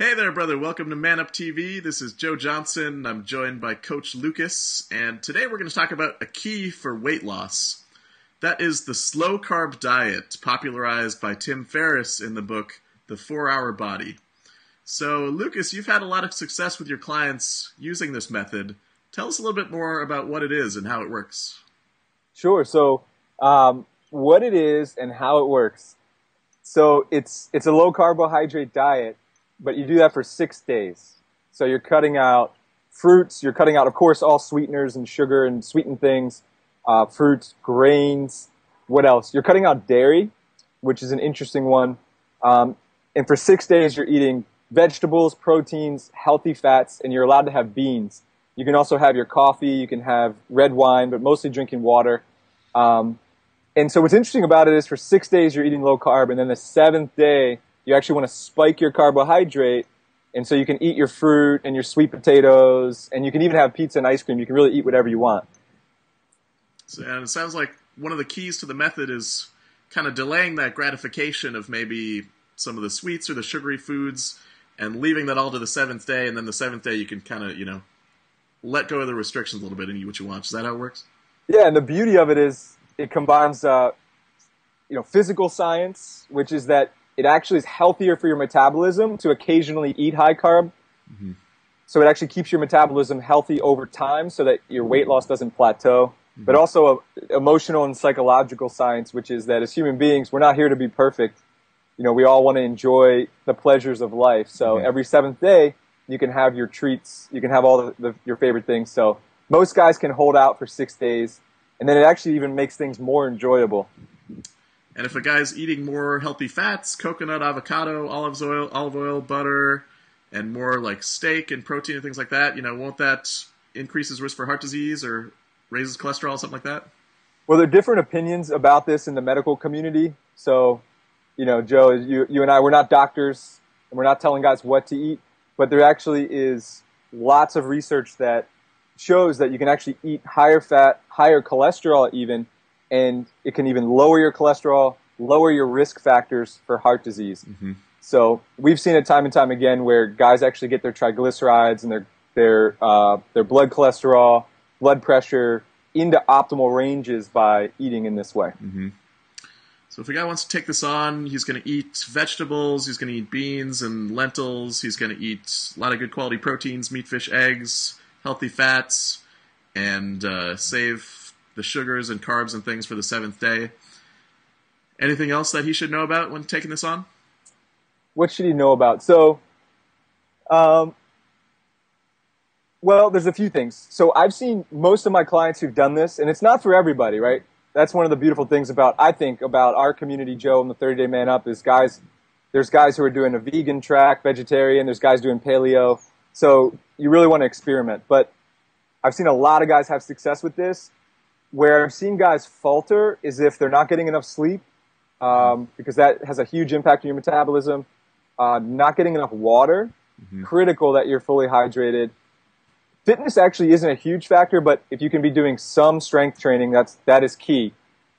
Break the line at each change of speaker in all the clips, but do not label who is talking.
Hey there, brother. Welcome to ManUpTV. This is Joe Johnson. I'm joined by Coach Lucas, and today we're going to talk about a key for weight loss. That is the slow-carb diet, popularized by Tim Ferriss in the book, The 4-Hour Body. So, Lucas, you've had a lot of success with your clients using this method. Tell us a little bit more about what it is and how it works.
Sure. So, what it is and how it works. So, it's a low carbohydrate diet, but you do that for 6 days. So you're cutting out fruits, you're cutting out, of course, all sweeteners and sugar and sweetened things, fruits, grains. What else? You're cutting out dairy, which is an interesting one. And for 6 days, you're eating vegetables, proteins, healthy fats, and you're allowed to have beans. You can also have your coffee, you can have red wine, but mostly drinking water. And so what's interesting about it is for 6 days, you're eating low carb, and then the 7th day, you actually want to spike your carbohydrate, and so you can eat your fruit and your sweet potatoes, and you can even have pizza and ice cream. You can really eat whatever you want.
And it sounds like one of the keys to the method is kind of delaying that gratification of maybe some of the sweets or the sugary foods and leaving that all to the 7th day, and then the 7th day you can kind of, let go of the restrictions a little bit and eat what you want. Is that how it works?
Yeah, and the beauty of it is it combines, physical science, which is that it actually is healthier for your metabolism to occasionally eat high carb. Mm-hmm. So it actually keeps your metabolism healthy over time so that your weight loss doesn't plateau. Mm-hmm. But also emotional and psychological science, which is that as human beings, we're not here to be perfect. We all want to enjoy the pleasures of life. So every 7th day, you can have your treats. You can have all your favorite things. So most guys can hold out for 6 days. And then it actually even makes things more enjoyable.
And if a guy's eating more healthy fats, coconut, avocado, olive oil, butter, and more like steak and protein and things like that, won't that increase his risk for heart disease or raises cholesterol, something like that?
Well, there are different opinions about this in the medical community. So, Joe, you and I, we're not doctors, and we're not telling guys what to eat, but there actually is lots of research that shows that you can actually eat higher fat, higher cholesterol even, and it can even lower your cholesterol, lower your risk factors for heart disease. Mm-hmm. So we've seen it time and time again where guys actually get their triglycerides and their blood cholesterol, blood pressure into optimal ranges by eating in this way.
Mm-hmm. So if a guy wants to take this on, he's going to eat vegetables, he's going to eat beans and lentils, he's going to eat a lot of good quality proteins, meat, fish, eggs, healthy fats, and save the sugars and carbs and things for the 7th day. Anything else that he should know about when taking this on?
What should he know about? So, well, there's a few things. So I've seen most of my clients who've done this, and it's not for everybody, right? That's one of the beautiful things about our community, Joe, and the 30-Day Man Up is there's guys who are doing a vegan track, vegetarian, there's guys doing paleo. So you really want to experiment. But I've seen a lot of guys have success with this. Where I've seen guys falter is if they're not getting enough sleep, because that has a huge impact on your metabolism. Not getting enough water, critical that you're fully hydrated. Fitness actually isn't a huge factor, but if you can be doing some strength training, that is key.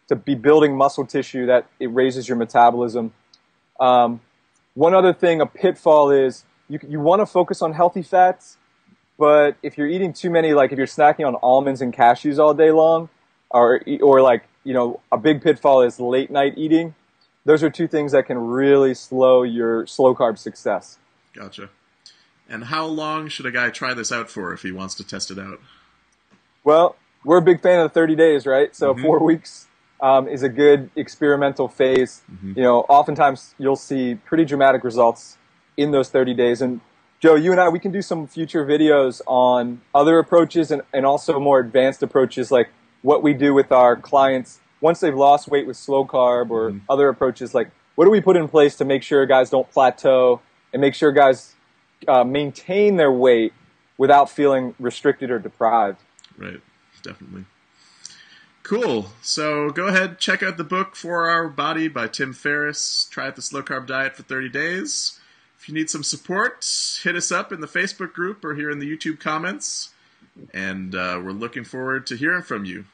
To be building muscle tissue, that it raises your metabolism. One other thing, a pitfall is you want to focus on healthy fats, but if you're eating too many, like if you're snacking on almonds and cashews all day long, or a big pitfall is late night eating. Those are two things that can really slow your slow carb success.
Gotcha. And how long should a guy try this out for if he wants to test it out?
Well, we're a big fan of the 30 days, right? So 4 weeks is a good experimental phase. Mm-hmm. Oftentimes you'll see pretty dramatic results in those 30 days. And Joe, you and I, we can do some future videos on other approaches and also more advanced approaches like what we do with our clients once they've lost weight with slow carb or other approaches. Like what do we put in place to make sure guys don't plateau and make sure guys maintain their weight without feeling restricted or deprived?
Right, definitely. Cool. So go ahead, check out the book 4-Hour Body by Tim Ferriss. Try out the slow-carb diet for 30 days. If you need some support, hit us up in the Facebook group or here in the YouTube comments. And we're looking forward to hearing from you.